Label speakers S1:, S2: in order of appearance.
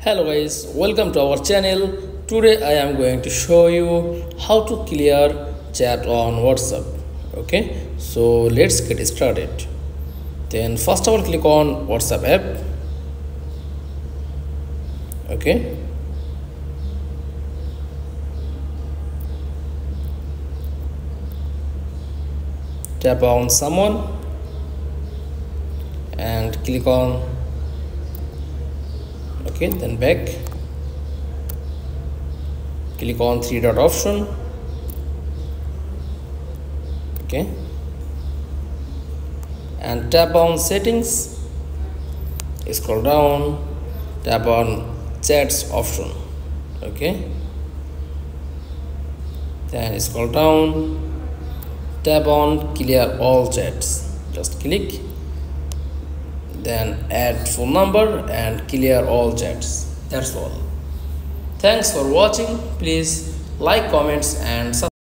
S1: Hello guys, welcome to our channel. Today I am going to show you how to clear chat on WhatsApp. Okay, so let's get started. Then first of all click on WhatsApp app. Okay, tap on someone and click on okay, then back, click on three dot option. Okay, and tap on settings, scroll down, tap on chats option. Okay, then scroll down, tap on clear all chats, just click, then add phone number and clear all chats. That's all. Thanks for watching. Please like, comments and subscribe.